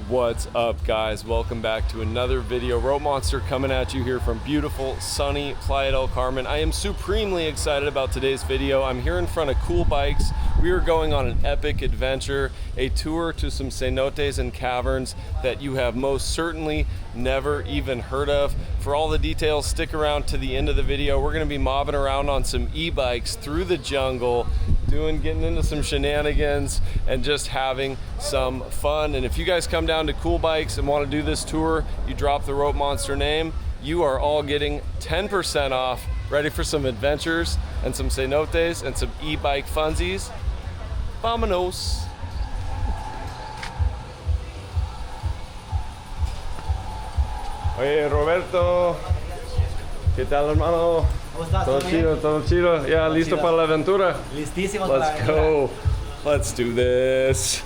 What's up, guys? Welcome back to another video. Rope Monster coming at you here from beautiful, sunny Playa del Carmen. I am supremely excited about today's video. I'm here in front of Cool Bikes. We are going on an epic adventure, a tour to some cenotes and caverns that you have most certainly never even heard of. For all the details, stick around to the end of the video. We're gonna be mobbing around on some e-bikes through the jungle, getting into some shenanigans and just having some fun. And if you guys come down to Cool Bikes and want to do this tour, you drop the Rope Monster name, you are all getting 10% off. Ready for some adventures and some cenotes and some e-bike funsies? Vámonos. Oye, Roberto, ¿qué tal, hermano? ¿Cómo estás? Todo chido, todo chido. Ya, listo para la aventura. Listísimos para la Let's aventura. go. Let's do this.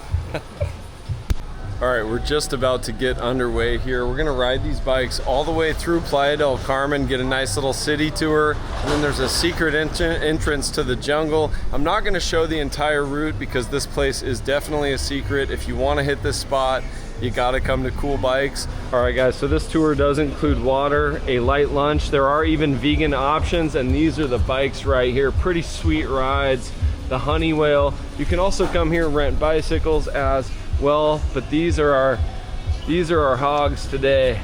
All right, we're just about to get underway here. We're gonna ride these bikes all the way through Playa del Carmen, get a nice little city tour, and then there's a secret entrance to the jungle. I'm not gonna show the entire route because this place is definitely a secret. If you wanna hit this spot, you gotta come to Cool Bikes. All right, guys, so this tour does include water, a light lunch. There are even vegan options, and these are the bikes right here. Pretty sweet rides. The Honey Whale. You can also come here and rent bicycles as well, but these are our hogs today.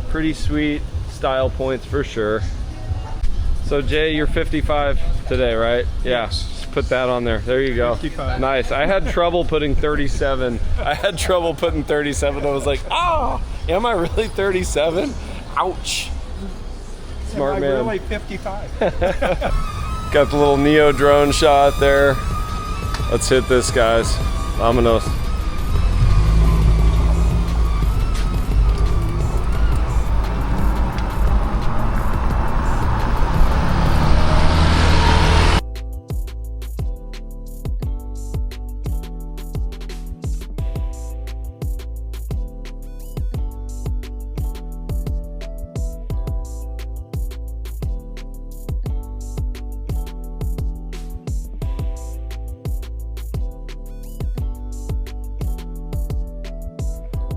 Pretty sweet style points for sure. So Jay, you're 55 today, right? Yeah. Yes. Put that on there. There you go. 55. Nice. I had trouble putting 37. I was like, oh, am I really 37? Ouch. Smart I'm man. really 55. Got the little Neo drone shot there. Let's hit this, guys. Vámonos.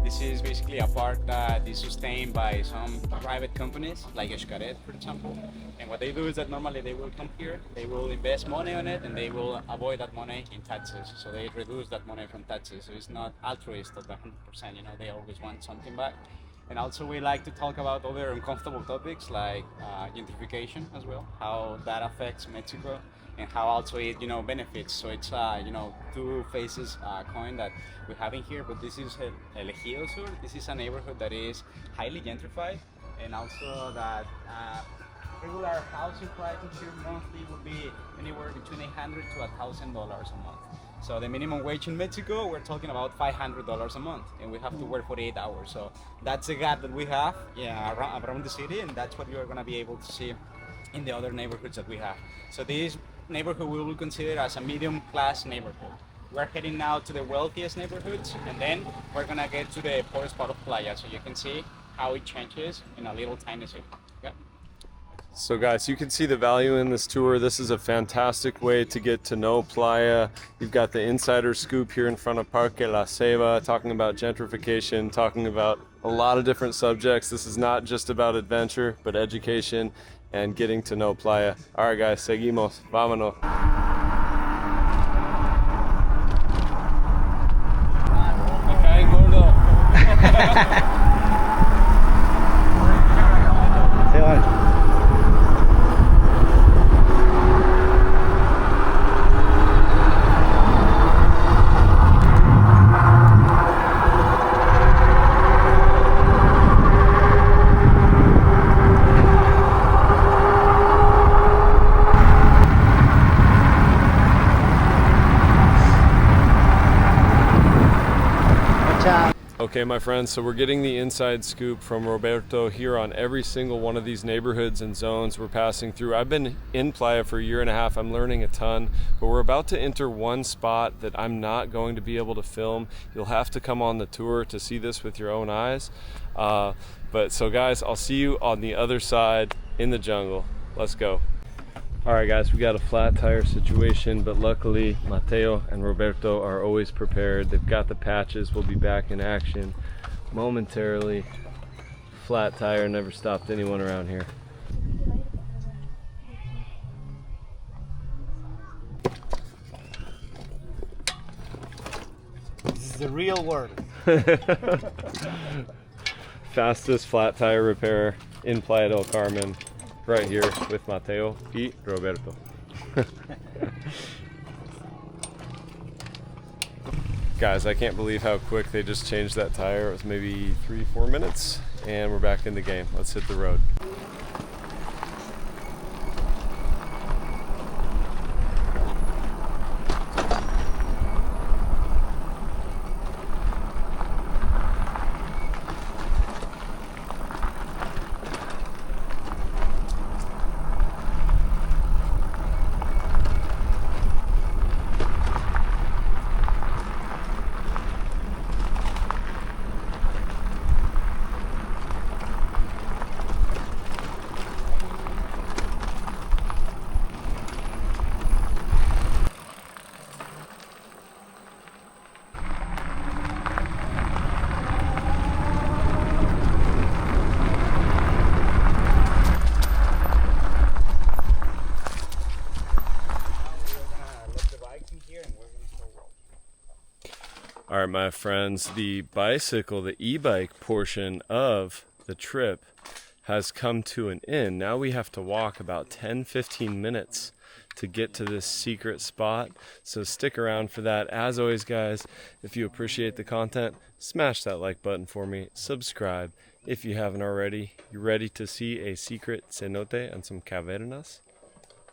This is basically a park that is sustained by some private companies, like Xcaret, for example. And what they do is that normally they will come here, they will invest money on it, and they will avoid that money in taxes. So they reduce that money from taxes. So it's not altruist at 100%, you know, they always want something back. And also we like to talk about other uncomfortable topics like gentrification as well, how that affects Mexico and how also it, you know, benefits. So it's, you know, two faces coin that we're having here, but this is El Ejido Sur. This is a neighborhood that is highly gentrified, and also that regular housing prices here monthly would be anywhere between $800 to $1,000 a month. So the minimum wage in Mexico, we're talking about $500 a month, and we have to work 48 hours. So that's the gap that we have, yeah, around the city, and that's what you're gonna be able to see in the other neighborhoods that we have. So this neighborhood we will consider as a medium class neighborhood. We're heading now to the wealthiest neighborhoods, and then we're gonna get to the poorest part of Playa, so you can see how it changes in a little tiny city. Okay? So guys, you can see the value in this tour. This is a fantastic way to get to know Playa. You've got the insider scoop here in front of Parque La Ceiba, talking about gentrification, talking about a lot of different subjects. This is not just about adventure, but education and getting to know Playa. All right, guys, seguimos. Vámonos. Me cae gordo. Se van. Okay, my friends, so we're getting the inside scoop from Roberto here on every single one of these neighborhoods and zones we're passing through. I've been in Playa for a year and a half. I'm learning a ton, but we're about to enter one spot that I'm not going to be able to film. You'll have to come on the tour to see this with your own eyes. But so guys, I'll see you on the other side in the jungle. Let's go. All right, guys, we got a flat tire situation, but luckily Mateo and Roberto are always prepared. They've got the patches. We'll be back in action momentarily. Flat tire never stopped anyone around here. This is the real world. Fastest flat tire repair in Playa del Carmen, right here with Mateo y Roberto. Guys, I can't believe how quick they just changed that tire. It was maybe 3-4 minutes and we're back in the game. Let's hit the road. All right, my friends, the bicycle, the e-bike portion of the trip has come to an end. Now we have to walk about 10-15 minutes to get to this secret spot. So stick around for that. As always, guys, if you appreciate the content, smash that like button for me. Subscribe if you haven't already. You ready to see a secret cenote and some cavernas?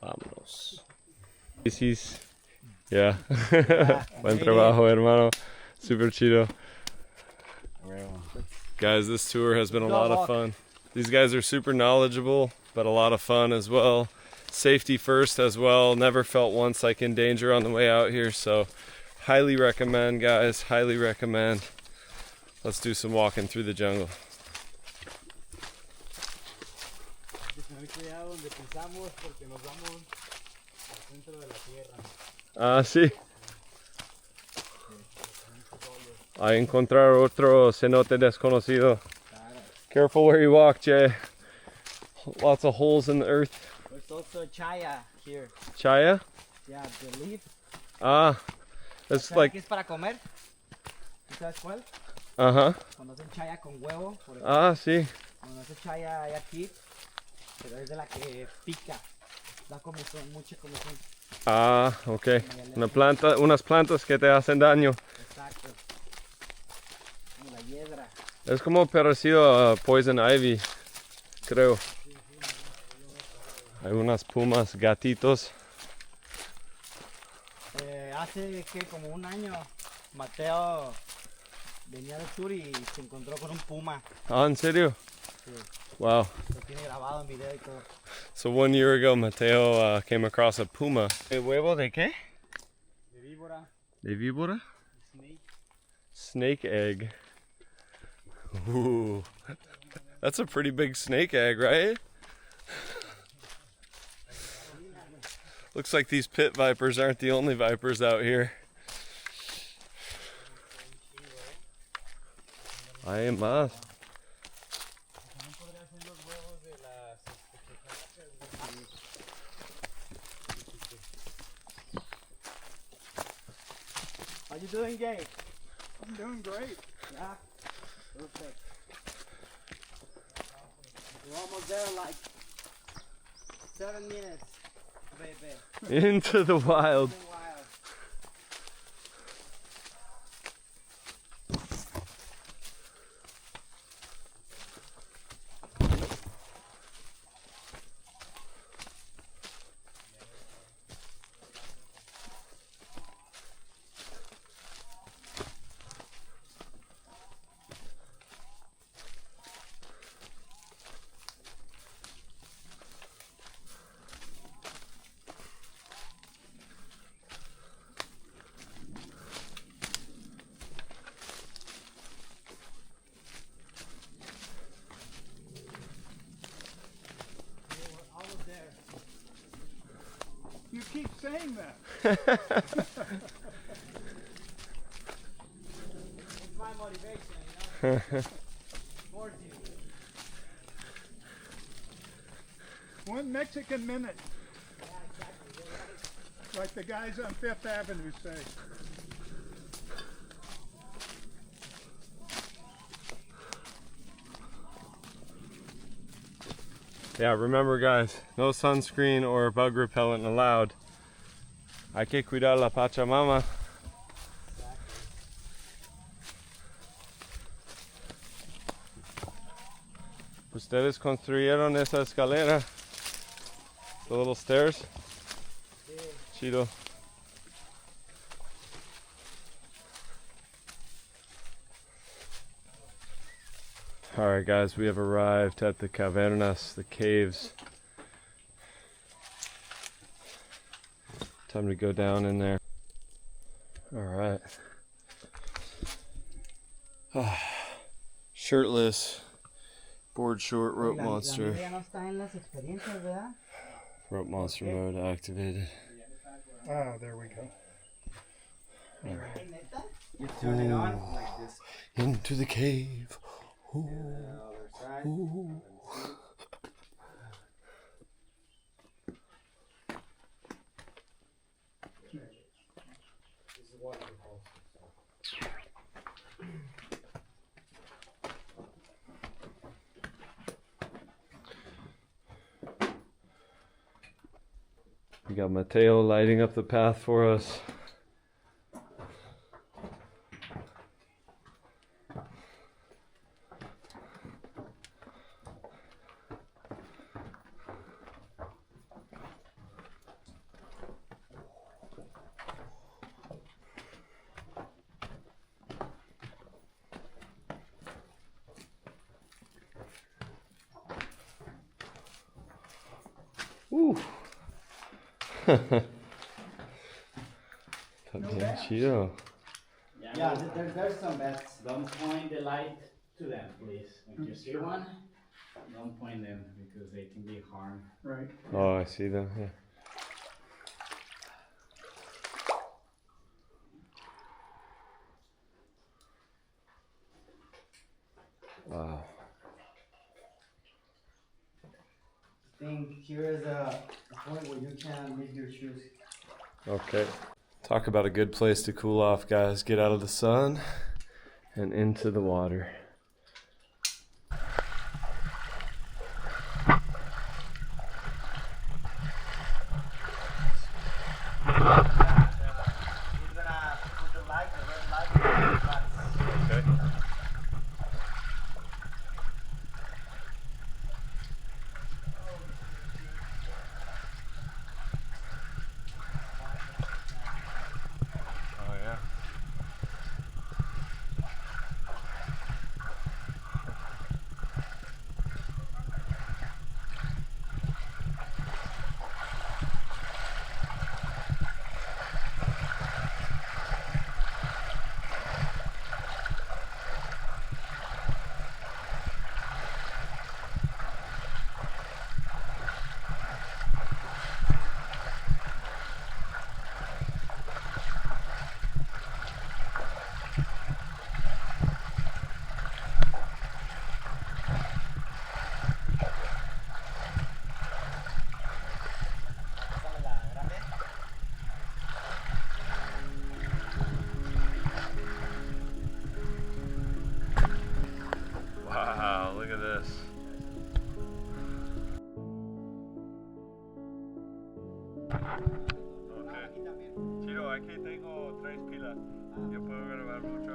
Vámonos. Yeah. Buen trabajo, hermano. Super chido. Guys, this tour has been a lot of fun. These guys are super knowledgeable, but a lot of fun as well. Safety first as well. Never felt once like in danger on the way out here, so highly recommend, guys. Highly recommend. Let's do some walking through the jungle. Ah, sí. A encontrar otro cenote desconocido. Careful where you walk, Jay. Lots of holes in the earth. There's also chaya here. Chaya? Yeah, the leaf. Ah, it's ¿Sabes like. qué es para comer? ¿Tú sabes cuál? Uh-huh. Cuando hacen chaya con huevo. Por ejemplo. Ah, sí. Cuando hacen chaya hay aquí, pero es de la que pica. Da comezón, mucha comezón. Ah, ok. Unas plantas que te hacen daño. Exacto. Como la hiedra. Es como parecido a Poison Ivy, creo. Hay unas pumas, gatitos. Hace que como un año, Mateo venía del sur y se encontró con un puma. Ah, ¿en serio? Sí. Wow. Lo tiene grabado en video y todo. So 1 year ago, Mateo came across a puma. ¿El huevo de qué? De víbora. ¿De víbora? Snake. Snake egg. Ooh. That's a pretty big snake egg, right? Looks like these pit vipers aren't the only vipers out here. Hay más. How you doing, Jay? I'm doing great. Yeah. Perfect. We're almost there, like 7 minutes, baby. Into the wild. It's been wild. You keep saying that. It's my motivation, you know? Towards you. 1 Mexican minute, Yeah, exactly. You're right. like the guys on Fifth Avenue say. Yeah, remember guys, no sunscreen or bug repellent allowed. Hay que cuidar la Pachamama. Ustedes construyeron esa escalera, the little stairs. Chido. Alright guys, we have arrived at the cavernas, the caves. Time to go down in there. Alright. Shirtless, board short, rope monster. Ya no está en las experiencias, ¿verdad? Rope monster mode activated. Ah, there we go. You turn it on like this. Into the cave. Ooh. Other side. Ooh. This is waterfall. We got Mateo lighting up the path for us. Ooh. También chido. Yeah, there's some bets. Don't point the light to them, please. When you see one, don't point them because they can be harmed. Right. Oh, I see them. Yeah. Wow. I think here is a point where you can leave your shoes. Okay. Talk about a good place to cool off, guys. Get out of the sun and into the water. Okay. Oh yeah. Wow, look at this. Okay. Chiro, aquí tengo 3 pilas. Yo puedo grabar mucho,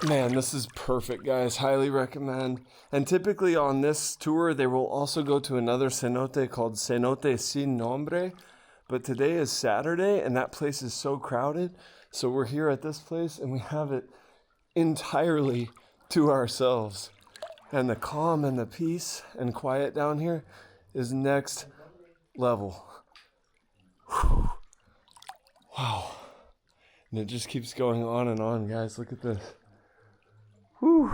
Man, this is perfect, guys. Highly recommend. And typically on this tour, they will also go to another cenote called Cenotes Sin Nombre. But today is Saturday, and that place is so crowded. So we're here at this place, and we have it entirely to ourselves. And the calm and the peace and quiet down here is next level. Whew. Wow. And it just keeps going on and on, guys. Look at this. Whew.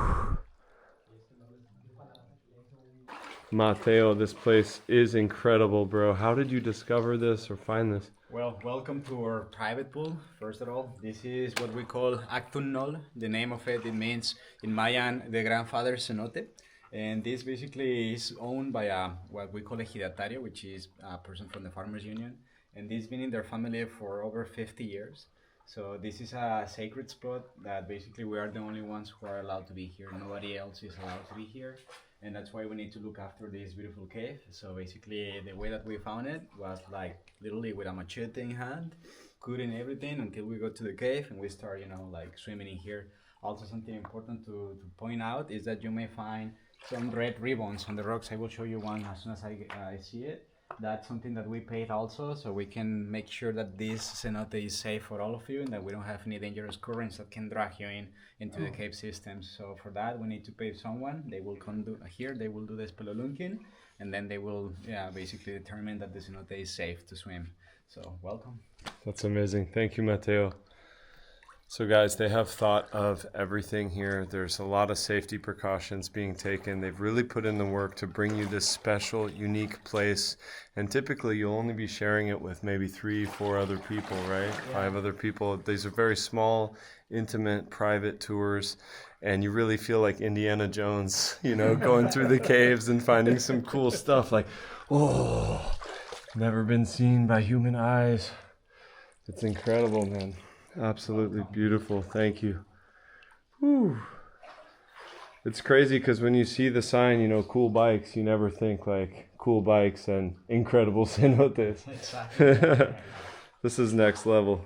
Mateo, this place is incredible, bro. How did you discover this or find this? Well, welcome to our private pool. First of all, this is what we call Actunol. The name of it means in Mayan the grandfather cenote. And this basically is owned by what we call a hidatario, which is a person from the Farmers Union. And this has been in their family for over 50 years. So this is a sacred spot that basically we are the only ones who are allowed to be here. Nobody else is allowed to be here. And that's why we need to look after this beautiful cave. So basically the way that we found it was like literally with a machete in hand, cutting everything until we got to the cave and we start, like swimming in here. Also something important to point out is that you may find some red ribbons on the rocks. I will show you one as soon as I see it. That's something that we paid also, so we can make sure that this cenote is safe for all of you and that we don't have any dangerous currents that can drag you into the cave systems. So for that, we need to pay someone. They will come here, they will do the spelunking, and then they will basically determine that the cenote is safe to swim. So welcome. That's amazing. Thank you, Mateo. So guys, they have thought of everything here. There's a lot of safety precautions being taken. They've really put in the work to bring you this special, unique place. And typically you'll only be sharing it with maybe 3-4 other people, right? Yeah. 5 other people. These are very small, intimate, private tours. And you really feel like Indiana Jones, going through the caves and finding some cool stuff like, oh, never been seen by human eyes. It's incredible, man. Absolutely beautiful. Thank you. Whew. It's crazy because when you see the sign, cool bikes, you never think like cool bikes and incredible cenotes. Exactly. This is next level.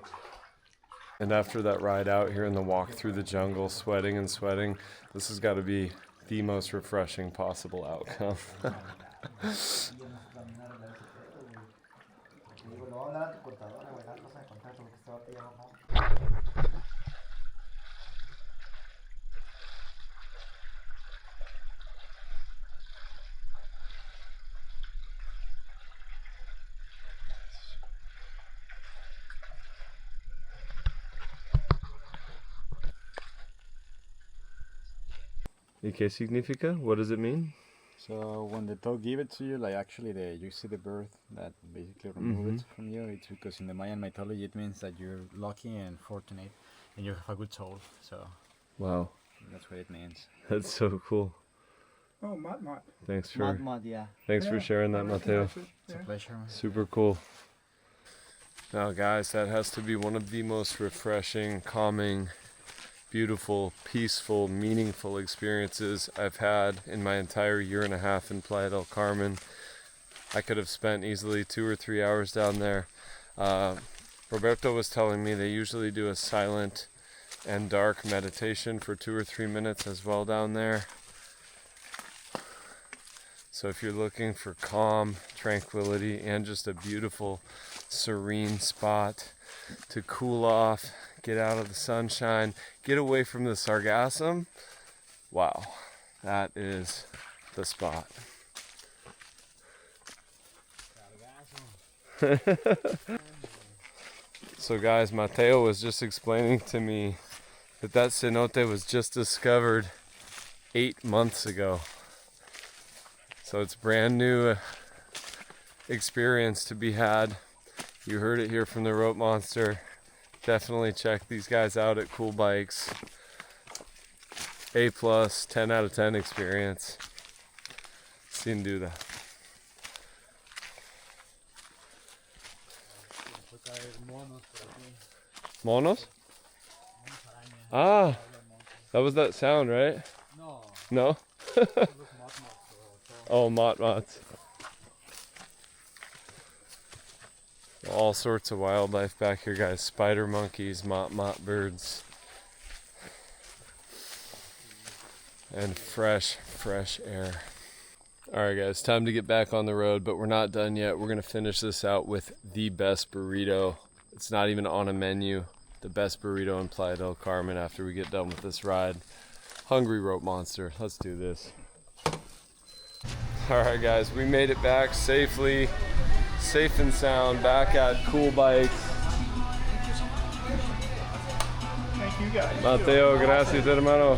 And after that ride out here in the walk through the jungle, sweating, this has got to be the most refreshing possible outcome. ¿Y qué significa? What does it mean? So when the dog give it to you, like actually you see the bird that basically remove it from you, it's because in the Mayan mythology it means that you're lucky and fortunate and you have a good soul. So wow, that's what it means. That's so cool. Oh, Mott. Thanks for yeah. Thanks for sharing that, Mateo. It's a pleasure. Super cool. Now guys, that has to be one of the most refreshing, calming, beautiful, peaceful, meaningful experiences I've had in my entire year and a half in Playa del Carmen. I could have spent easily 2 or 3 hours down there. Roberto was telling me they usually do a silent and dark meditation for 2 or 3 minutes as well down there. So if you're looking for calm, tranquility, and just a beautiful, serene spot to cool off, get out of the sunshine, get away from the sargassum, wow, that is the spot. So guys, Mateo was just explaining to me that cenote was just discovered 8 months ago. So it's brand new experience to be had. You heard it here from the Rope Monster. Definitely check these guys out at Cool Bikes. A+, 10 out of 10 experience. Sin duda. Monos? Ah, that was that sound, right? No? Oh, mots. All sorts of wildlife back here, guys. Spider monkeys, mott birds. And fresh air. Alright guys, time to get back on the road, but we're not done yet. We're gonna finish this out with the best burrito. It's not even on a menu. The best burrito in Playa del Carmen after we get done with this ride. Hungry Rope Monster, let's do this. Alright guys, we made it back safely, safe and sound, back at Cool Bikes. Thank you guys. Mateo, gracias hermano.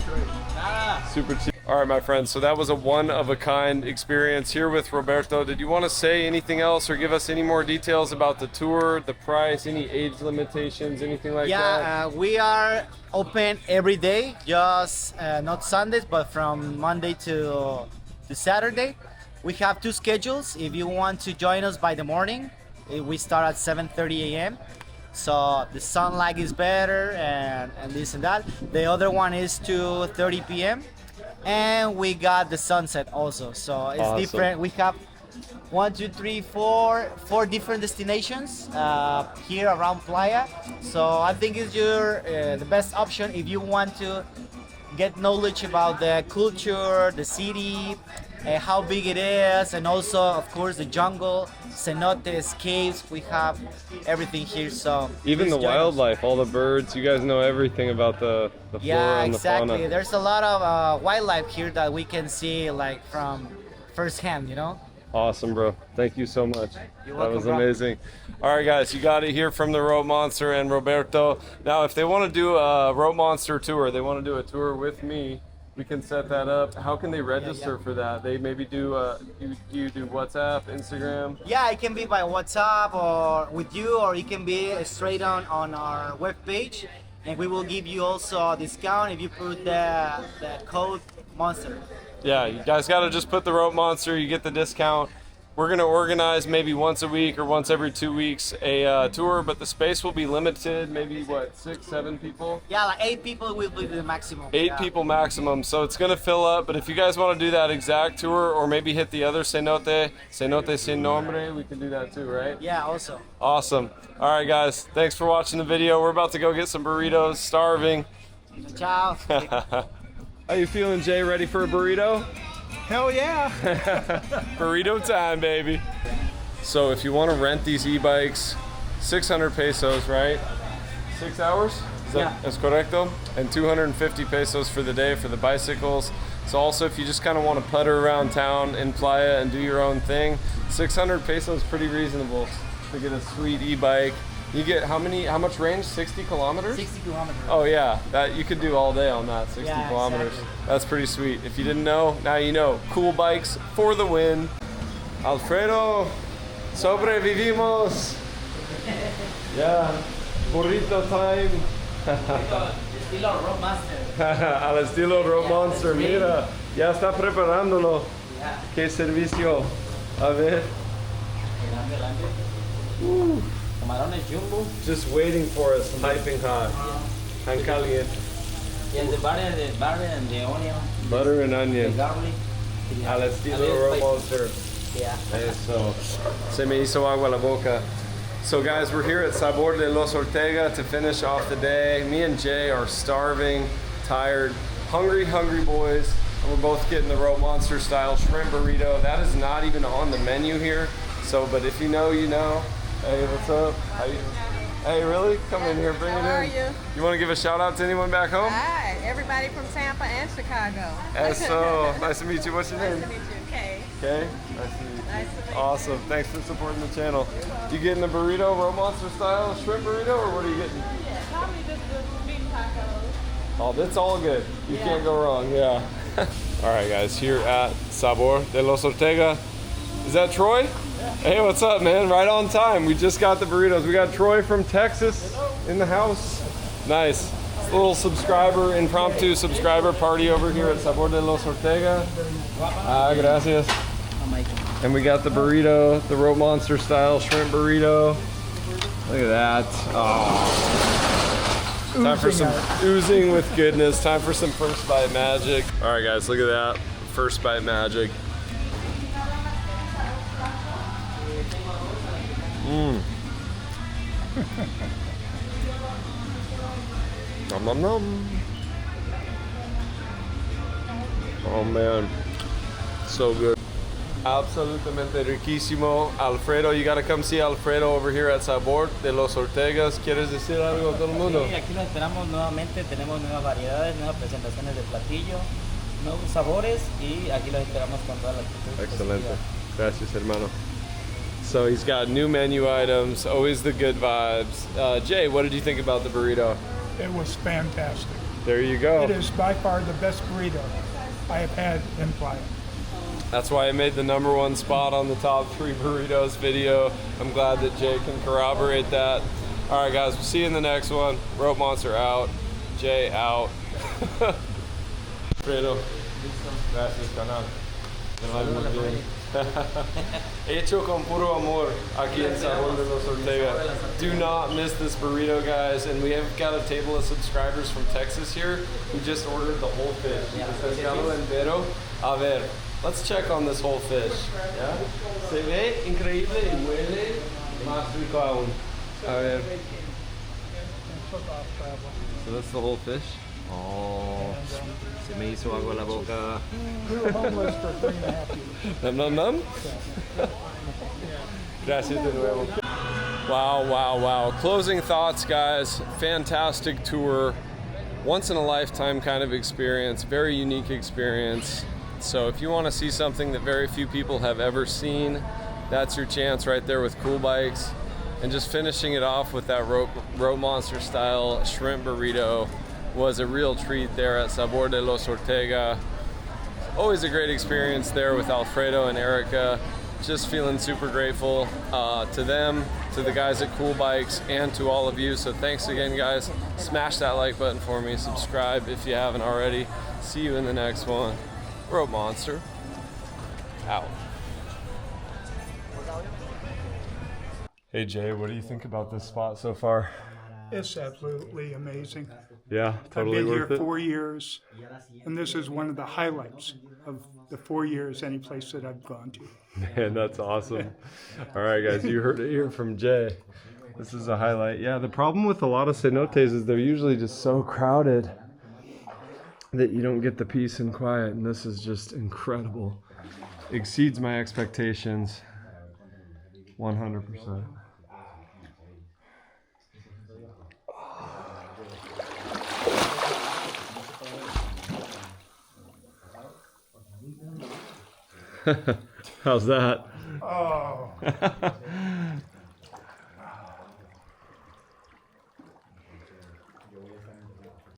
Super cheap. All right, my friends, so that was a one-of-a-kind experience here with Roberto. Did you want to say anything else or give us any more details about the tour, the price, any age limitations, anything like that? Yeah, we are open every day, just not Sundays, but from Monday to Saturday. We have two schedules. If you want to join us by the morning, we start at 7:30 a.m. So the sunlight is better and this and that. The other one is 2:30 p.m. and we got the sunset also. So it's Awesome. different. We have 4 different destinations here around Playa. So I think it's the best option if you want to get knowledge about the culture, the city, how big it is, and also of course the jungle, cenotes, caves. We have everything here. So Even the please join us. wildlife, all the birds, you guys know everything about the flora Yeah, and the exactly. fauna. There's a lot of wildlife here that we can see like from first hand, you know? Awesome, bro. Thank you so much. You're That welcome, was bro. amazing. All right, guys, you got it here from the Rope Monster and Roberto. Now, if they want to do a Rope Monster tour, they want to do a tour with me, we can set that up. How can they register for that? They maybe do, you do WhatsApp, Instagram? Yeah, it can be by WhatsApp or with you, or it can be straight on our webpage, and we will give you also a discount if you put the code Monster. Yeah, you guys got to just put the Rope Monster, you get the discount. We're going to organize maybe once a week or once every 2 weeks a tour, but the space will be limited, maybe what, 6, 7 people? Yeah, like 8 people will be the maximum. 8 Yeah. people maximum, so it's gonna fill up. But if you guys want to do that exact tour, or maybe hit the other cenote sin nombre, we can do that too, right? Yeah, also. Awesome. All right, guys, thanks for watching the video. We're about to go get some burritos. Starving. Ciao. How you feeling, Jay? Ready for a burrito? Hell yeah. Burrito time, baby. So if you want to rent these e-bikes, 600 pesos, right? 6 hours? Yeah. Es correcto? And 250 pesos for the day for the bicycles. So also if you just kind of want to putter around town in Playa and do your own thing, 600 pesos is pretty reasonable to get a sweet e-bike. You get how much range? 60 kilometers? 60 kilometers. Oh yeah, that you could do all day on that, 60 Yeah, kilometers. exactly. That's pretty sweet. If you didn't know, now you know. Cool Bikes for the win. Alfredo, sobrevivimos. Yeah, burrito time. Estilo Rope Master. Al estilo Rope Monster, mira, ya está preparándolo. Yeah. Qué servicio. A ver. Camarones jumbo. Just waiting for us, piping hot. Tan caliente. Y el de butter and the onion, Butter and the onion. garlic. Al estilo Rope Monster. Yeah. Eso. Se me hizo agua la boca. So guys, we're here at Sabor de los Ortega to finish off the day. Me and Jay are starving, tired, hungry boys. And we're both getting the Rope Monster style shrimp burrito. That is not even on the menu here. So, but if you know, you know. Hey, what's up? How you? Hey, really? Come in here, bring How it are in. you? You want to give a shout out to anyone back home? Hi, everybody from Tampa and Chicago. Eso. Nice to meet you. What's your Nice name? to meet you, Kay. Okay. Nice to meet you. Nice to meet you. Awesome. Thanks for supporting the channel. You getting the burrito, Rope Monster style shrimp burrito, or what are you getting? Yeah, probably just the beef tacos. Oh, that's all good. You can't go wrong. Yeah. All right, guys. Here at Sabor de los Ortega. Is that Troy? Yeah. Hey, what's up, man? Right on time. We just got the burritos. We got Troy from Texas in the house. Nice. It's a little subscriber, impromptu subscriber party over here at Sabor de los Ortega. Gracias. And we got the burrito, the Rope Monster style shrimp burrito. Look at that. Oh. Time for some oozing with goodness. Time for some first bite magic. All right, guys, look at that. First bite magic. Mmm. Nom nom nom. Oh man, so good. Absolutamente riquísimo. Alfredo, you gotta come see Alfredo over here at Sabor de los Ortegas. ¿Quieres decir algo a todo el mundo? Sí, aquí lo esperamos nuevamente, tenemos nuevas variedades, nuevas presentaciones de platillo, nuevos sabores y aquí los esperamos con todas las actitud. Excelente. Gracias, hermano. So he's got new menu items, always the good vibes. Jay, what did you think about the burrito? It was fantastic. There you go. It is by far the best burrito I have had in Playa. That's why I made the #1 spot on the top 3 burritos video. I'm glad that Jay can corroborate that. All right, guys, we'll see you in the next one. Rope Monster out. Jay out. Alfredo. Gracias, canal. Hecho con puro amor aquí en Sabor de los Ortega. Do not miss this burrito, guys. And we have got a table of subscribers from Texas here who just ordered the whole fish. Pescado entero. A ver, let's check on this whole fish. Yeah? Se ve increíble y huele más rico aún. A ver. So that's the whole fish? Oh, se me hizo agua la boca. We were homeless for 3.5 years. Num num num. Gracias de nuevo. Wow, wow, wow. Closing thoughts, guys. Fantastic tour. Once in a lifetime kind of experience. Very unique experience. So if you want to see something that very few people have ever seen, that's your chance right there with Cool Bikes. And just finishing it off with that rope monster style shrimp burrito was a real treat there at Sabor de los Ortega. Always a great experience there with Alfredo and Erica. Just feeling super grateful to them, to the guys at Cool Bikes, and to all of you. So thanks again, guys. Smash that like button for me. Subscribe if you haven't already. See you in the next one. Rope Monster out. Hey Jay, what do you think about this spot so far? It's absolutely amazing. Yeah, totally I've been worth here it. 4 years, and this is one of the highlights of the 4 years any place that I've gone to. Man, that's awesome. All right, guys, you heard it here from Jay. This is a highlight. Yeah, the problem with a lot of cenotes is they're usually just so crowded that you don't get the peace and quiet, and this is just incredible. Exceeds my expectations 100%. How's that? Oh.